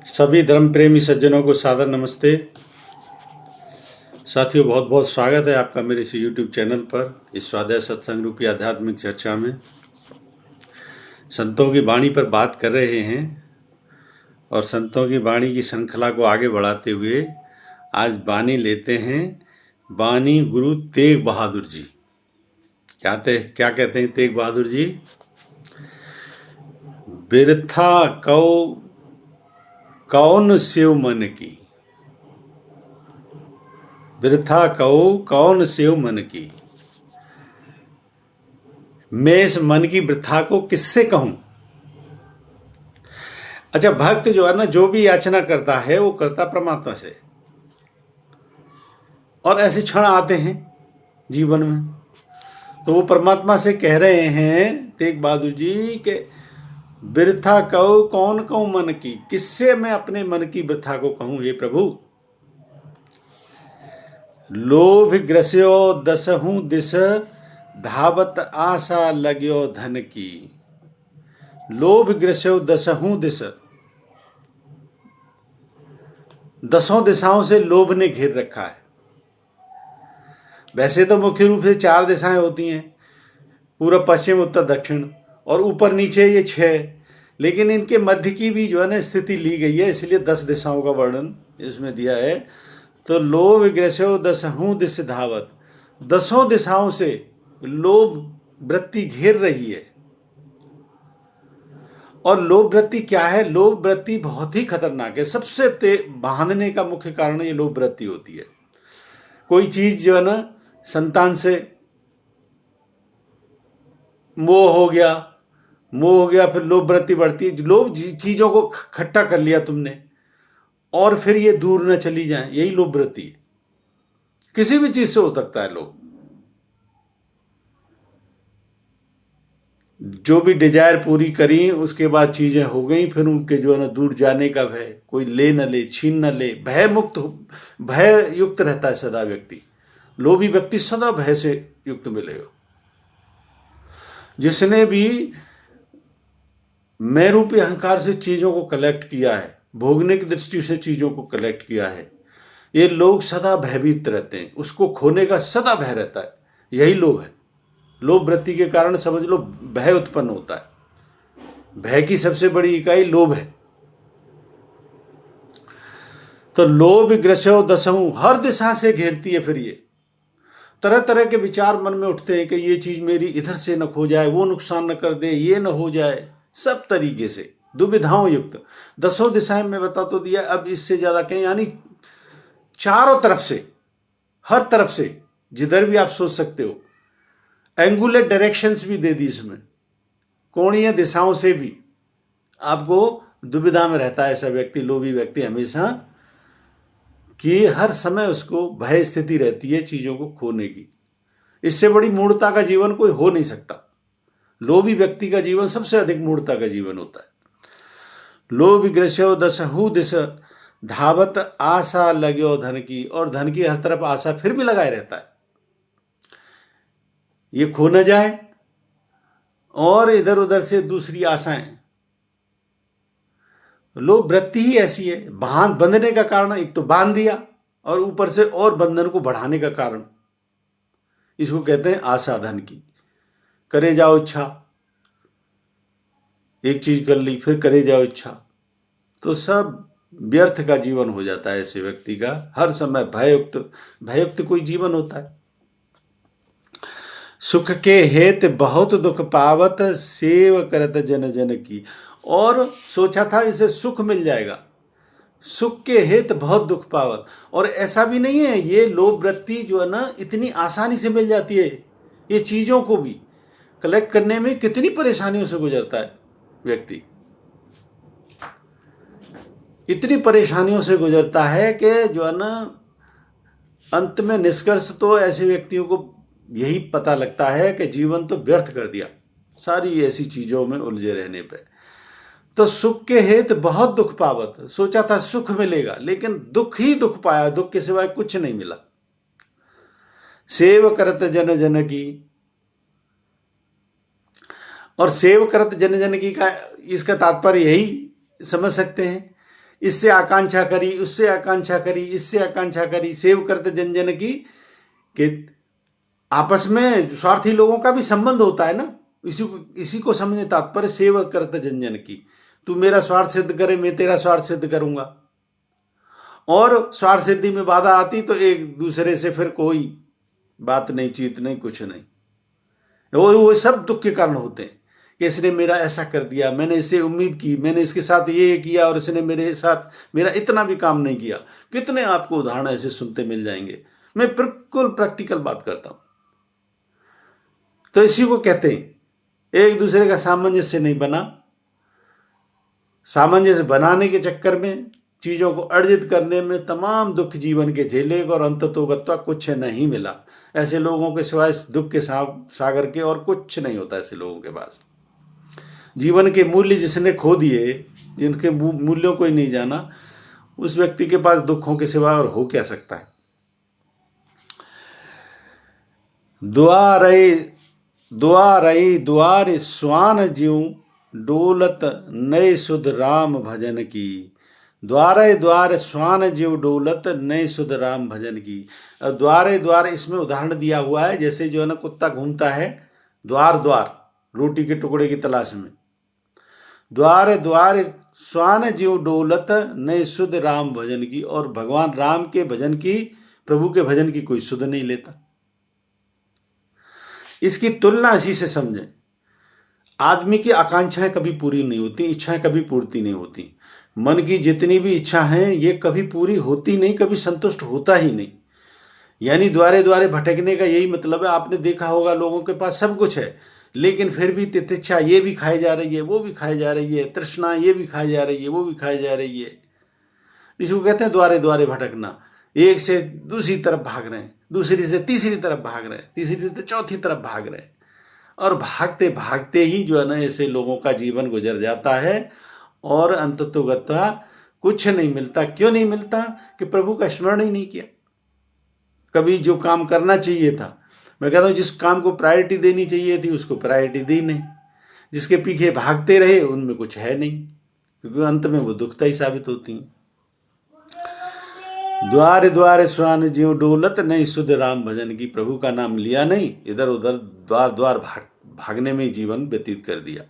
सभी धर्म प्रेमी सज्जनों को सादर नमस्ते। साथियों, बहुत बहुत स्वागत है आपका मेरे इस YouTube चैनल पर, इस स्वाध्याय सत्संग रूपी आध्यात्मिक चर्चा में। संतों की वाणी पर बात कर रहे हैं और संतों की वाणी की श्रृंखला को आगे बढ़ाते हुए आज वाणी लेते हैं वाणी गुरु तेग बहादुर जी। क्या कहते हैं तेग बहादुर जी? बिरथा कौन सेव मन की, बिरथा कौन सेव मन की, मैं इस मन की वृथा को किससे कहूं। अच्छा, भक्त जो है ना, जो भी याचना करता है वो करता परमात्मा से, और ऐसे क्षण आते हैं जीवन में, तो वो परमात्मा से कह रहे हैं तेग बहादुर जी के वृथा कौन कहूं मन की, किससे मैं अपने मन की वृथा को कहूं हे प्रभु। लोभ ग्रस्यो दसहूं दिस, धावत आशा लग्यो धन की। लोभ ग्रस्यो दसहूं दिस, दसों दिशाओं से लोभ ने घेर रखा है। वैसे तो मुख्य रूप से 4 दिशाएं होती हैं, पूर्व पश्चिम उत्तर दक्षिण, और ऊपर नीचे ये 6, लेकिन इनके मध्य की भी जो है ना स्थिति ली गई है, इसलिए 10 दिशाओं का वर्णन इसमें दिया है। तो लोभ ग्रस्यो दसहूं दिस धावत, दसों दिशाओं से लोभ वृत्ति घेर रही है। और लोभ वृत्ति क्या है? लोभ वृत्ति बहुत ही खतरनाक है। सबसे बांधने का मुख्य कारण ये लोभ वृत्ति होती है। कोई चीज जो है ना, संतान से मोह हो गया, फिर लोभ वृत्ति बढ़ती है। लोभ चीजों को इकट्ठा कर लिया तुमने, और फिर ये दूर न चली जाए, यही लोभ वृत्ति है। किसी भी चीज से हो सकता है लोभ। जो भी डिजायर पूरी करी, उसके बाद चीजें हो गई, फिर उनके जो है ना दूर जाने का भय, कोई ले न ले, छीन न ले, भय युक्त रहता है सदा व्यक्ति। लोभी व्यक्ति सदा भय से युक्त मिलेगा। जिसने भी मैं रूपी अहंकार से चीजों को कलेक्ट किया है, भोगने की दृष्टि से चीजों को कलेक्ट किया है, ये लोग सदा भयभीत रहते हैं। उसको खोने का सदा भय रहता है। यही लोभ है। लोभ वृत्ति के कारण समझ लो भय उत्पन्न होता है। भय की सबसे बड़ी इकाई लोभ है। तो लोभ ग्रसो दसहूं, हर दिशा से घेरती है। फिर ये तरह तरह के विचार मन में उठते हैं कि ये चीज मेरी इधर से न खो जाए, वो नुकसान न कर दे, ये न हो जाए। सब तरीके से दुविधाओं युक्त दसों दिशाएं में बता तो दिया, अब इससे ज्यादा कहीं, यानी चारों तरफ से, हर तरफ से, जिधर भी आप सोच सकते हो। एंगुलर डायरेक्शंस भी दे दी इसमें, कोणीय दिशाओं से भी आपको दुविधा में रहता है ऐसा व्यक्ति, लोभी व्यक्ति हमेशा, कि हर समय उसको भय स्थिति रहती है चीजों को खोने की। इससे बड़ी मूढ़ता का जीवन कोई हो नहीं सकता। लोभी व्यक्ति का जीवन सबसे अधिक मूढ़ता का जीवन होता है। लोभ ग्रस्यो दसहूं दिस, धावत आशा लग्यो धन की, और धन की हर तरफ आशा फिर भी लगाए रहता है, ये खो न जाए, और इधर उधर से दूसरी आशाएं। लोभ वृत्ति ही ऐसी है। बंधने का कारण एक तो बांध दिया, और ऊपर से और बंधन को बढ़ाने का कारण, इसको कहते हैं आशा धन की। करे जाओ इच्छा, एक चीज कर ली फिर करे जाओ इच्छा, तो सब व्यर्थ का जीवन हो जाता है ऐसे व्यक्ति का। हर समय भययुक्त कोई जीवन होता है। सुख के हेत बहुत दुख पावत, सेव करत जन जन की। और सोचा था इसे सुख मिल जाएगा, सुख के हेत बहुत दुख पावत। और ऐसा भी नहीं है, ये लोभ वृत्ति जो है ना इतनी आसानी से मिल जाती है। ये चीजों को भी कलेक्ट करने में कितनी परेशानियों से गुजरता है व्यक्ति, इतनी परेशानियों से गुजरता है कि जो है ना अंत में निष्कर्ष तो ऐसे व्यक्तियों को यही पता लगता है कि जीवन तो व्यर्थ कर दिया सारी ऐसी चीजों में उलझे रहने पे। तो सुख के हेत बहुत दुख पावत, सोचा था सुख मिलेगा, लेकिन दुख ही दुख पाया, दुख के सिवाय कुछ नहीं मिला। सेव करत जन जन की, और सेव करत जन जन की का इसका तात्पर्य यही समझ सकते हैं इससे आकांक्षा करी, उससे आकांक्षा करी, इससे आकांक्षा करी, सेव करते जन जन की। कि आपस में स्वार्थी लोगों का भी संबंध होता है ना, इसी को समझे तात्पर्य सेव करते जन जन की। तू मेरा स्वार्थ सिद्ध करे, मैं तेरा स्वार्थ सिद्ध करूंगा। और स्वार्थ सिद्धि में बाधा आती तो एक दूसरे से फिर कोई बात नहीं, चीत नहीं, कुछ नहीं। और वो सब दुख के कारण होते हैं कि इसने मेरा ऐसा कर दिया, मैंने इससे उम्मीद की, मैंने इसके साथ ये किया और इसने मेरे साथ मेरा इतना भी काम नहीं किया। कितने आपको उदाहरण ऐसे सुनते मिल जाएंगे। मैं बिल्कुल प्रैक्टिकल बात करता हूं। तो इसी को कहते हैं एक दूसरे का सामंजस्य नहीं बना। सामंजस्य बनाने के चक्कर में, चीजों को अर्जित करने में तमाम दुख जीवन के झेले और अंततोगत्वा कुछ नहीं मिला। ऐसे लोगों के सिवाय दुख के सागर के और कुछ नहीं होता। ऐसे लोगों के पास जीवन के मूल्य जिसने खो दिए, जिनके मूल्यों को ही नहीं जाना, उस व्यक्ति के पास दुखों के सिवा और हो क्या सकता है। द्वारे स्वान ज्यों डोलत नए सुध राम भजन की। द्वारे द्वार स्वान ज्यों डोलत नए सुध राम भजन की। अब द्वारे इसमें उदाहरण दिया हुआ है, जैसे जो है ना कुत्ता घूमता है द्वार द्वार रोटी के टुकड़े की तलाश में। द्वारे स्वान ज्यों डोलत नए सुध राम भजन की। और भगवान राम के भजन की, प्रभु के भजन की कोई सुध नहीं लेता। इसकी तुलना इसी से समझें। आदमी की आकांक्षाएं कभी पूरी नहीं होती, इच्छाएं कभी पूर्ति नहीं होती। मन की जितनी भी इच्छा है ये कभी पूरी होती नहीं, कभी संतुष्ट होता ही नहीं। यानी द्वारे द्वारे भटकने का यही मतलब है। आपने देखा होगा लोगों के पास सब कुछ है, लेकिन फिर भी तितिक्षा ये भी खाई जा रही है, वो भी खाई जा रही है, तृष्णा ये भी खाई जा रही है, वो भी खाई जा रही है। इसको कहते हैं द्वारे द्वारे भटकना। एक से दूसरी तरफ भाग रहे हैं, दूसरी से तीसरी तरफ भाग रहे हैं, तीसरी से चौथी तरफ भाग रहे हैं। और भागते भागते ही जो है ना ऐसे लोगों का जीवन गुजर जाता है और अंततोगत्वा कुछ नहीं मिलता। क्यों नहीं मिलता? कि प्रभु का स्मरण ही नहीं किया। कभी जो काम करना चाहिए था, मैं कहता हूँ जिस काम को प्रायोरिटी देनी चाहिए थी उसको प्रायोरिटी दी नहीं। जिसके पीछे भागते रहे उनमें कुछ है नहीं, क्योंकि अंत में वो दुखता ही साबित होती हैं। द्वारे द्वारे स्वान ज्यों डोलत नहीं सुध राम भजन की। प्रभु का नाम लिया नहीं, इधर उधर द्वार द्वार भागने में जीवन व्यतीत कर दिया।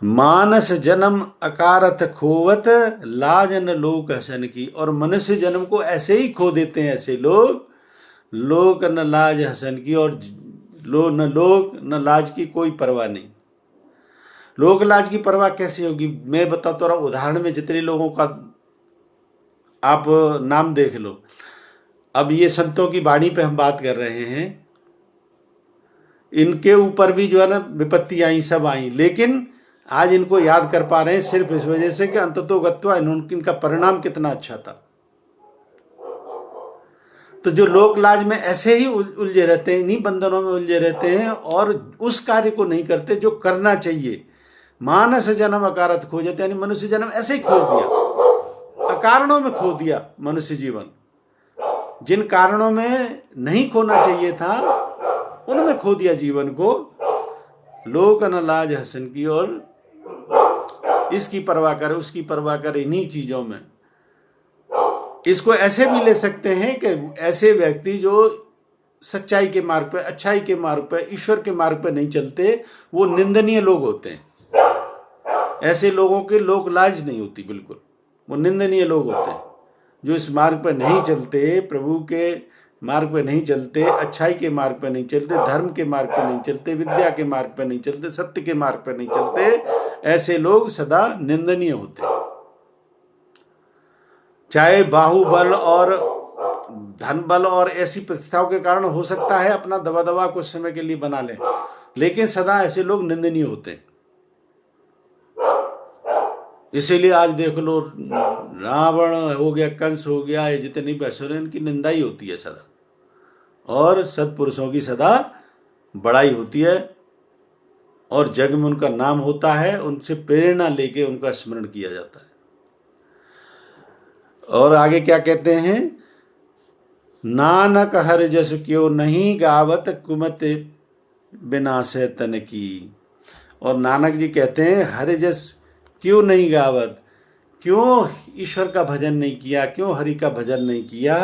मानस जन्म अकारथ खोवत लाजन लोक हसन की। और मनुष्य जन्म को ऐसे ही खो देते हैं ऐसे लोग, लोक न लाज हसन की। और न लोक न लाज की कोई परवाह नहीं। लोक लाज की परवाह कैसे होगी? मैं बताता रहा हूं। उदाहरण में जितने लोगों का आप नाम देख लो। अब ये संतों की वाणी पे हम बात कर रहे हैं, इनके ऊपर भी जो है ना विपत्ति आई, सब आई, लेकिन आज इनको याद कर पा रहे हैं सिर्फ इस वजह से कि अंततोगत्वा इनका परिणाम कितना अच्छा था। तो जो लोक लाज में ऐसे ही उलझे रहते हैं, इन्हीं बंधनों में उलझे रहते हैं और उस कार्य को नहीं करते जो करना चाहिए। मानस जन्म अकारथ खोजत, यानी मनुष्य जन्म ऐसे ही खोज दिया, कारणों में खो दिया मनुष्य जीवन। जिन कारणों में नहीं खोना चाहिए था उनमें खो दिया जीवन को। लोक न लाज हसन की। और इसकी परवाह करे, उसकी परवाह करे, इन्हीं चीजों में। इसको ऐसे भी ले सकते हैं कि ऐसे व्यक्ति जो सच्चाई के मार्ग पर, अच्छाई के मार्ग पर, ईश्वर के मार्ग पर नहीं चलते, वो निंदनीय लोग होते हैं। ऐसे लोगों के लोक लाज नहीं होती बिल्कुल, वो निंदनीय लोग होते हैं। जो इस मार्ग पर नहीं चलते, प्रभु के मार्ग पर नहीं चलते, अच्छाई के मार्ग पर नहीं चलते, धर्म के मार्ग पर नहीं चलते, विद्या के मार्ग पर नहीं चलते, सत्य के मार्ग पर नहीं चलते, ऐसे लोग सदा निंदनीय होते हैं। चाहे बाहुबल और धन बल और ऐसी प्रतिष्ठाओं के कारण हो सकता है अपना दबा दबा कुछ समय के लिए बना लें, लेकिन सदा ऐसे लोग निंदनीय होते हैं। इसीलिए आज देख लो, रावण हो गया, कंस हो गया, ये जितनी भी असुर हैं, इनकी निंदा ही होती है सदा, और सत्पुरुषों की सदा बड़ाई होती है और जग में उनका नाम होता है, उनसे प्रेरणा लेके उनका स्मरण किया जाता है। और आगे क्या कहते हैं? नानक हर जस क्यों नहीं गावत कुमत विनाशे तन की। और नानक जी कहते हैं हर जस क्यों नहीं गावत, क्यों ईश्वर का भजन नहीं किया, क्यों हरि का भजन नहीं किया?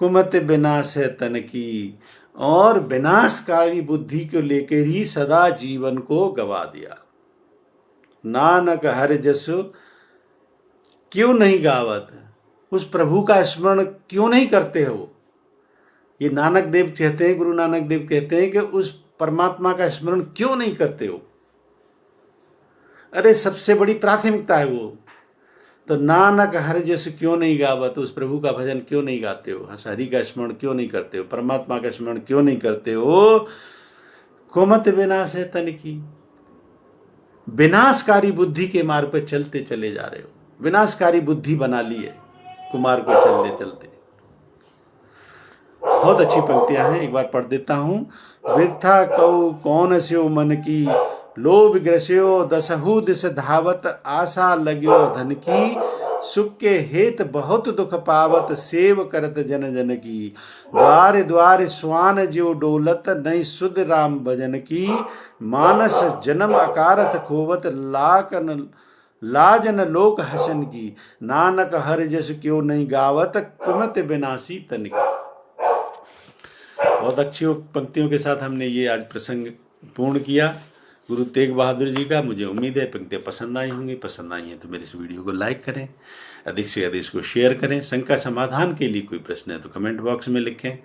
कुमत विनाश है तन की, और विनाशकारी बुद्धि को लेकर ही सदा जीवन को गवा दिया। नानक हरि जसु क्यों नहीं गावत, उस प्रभु का स्मरण क्यों नहीं करते हो? ये नानक देव कहते हैं, गुरु नानक देव कहते हैं कि उस परमात्मा का स्मरण क्यों नहीं करते हो? अरे सबसे बड़ी प्राथमिकता है वो। तो नानक हरि जसु क्यों नहीं गावत, उस प्रभु का भजन क्यों नहीं गाते हो? हरि का स्मरण क्यों नहीं करते हो? परमात्मा का स्मरण क्यों नहीं करते हो? कुमत विनाश है तन की, विनाशकारी बुद्धि के मार्ग पर चलते चले जा रहे हो, विनाशकारी बुद्धि बना ली है कुमार को चलते चलते। बहुत अच्छी पंक्तियां हैं, एक बार पढ़ देता हूं। वृथा कौ कौन स्यो मन की, लोभ ग्रस्यो दसहु दिस धावत, आशा लग्यो धन की, सुख के हेत बहुत दुख पावत, सेव करत जन जन की, द्वार द्वार स्वान ज्यो डोलत, नहीं सुध राम भजन की, मानस जन्म अकारत खोवत, लाजन लोक हसन की, नानक हरि जस क्यों नहीं गावत, कुमत विनाशी तन की। बहुत अच्छी पंक्तियों के साथ हमने ये आज प्रसंग पूर्ण किया गुरु तेग बहादुर जी का। मुझे उम्मीद है पंक्तियाँ पसंद आई होंगी। पसंद आई हैं तो मेरे इस वीडियो को लाइक करें, अधिक से अधिक इसको शेयर करें। शंका समाधान के लिए कोई प्रश्न है तो कमेंट बॉक्स में लिखें।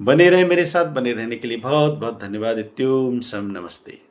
बने रहें मेरे साथ, बने रहने के लिए बहुत बहुत धन्यवाद। इत्युम सम नमस्ते।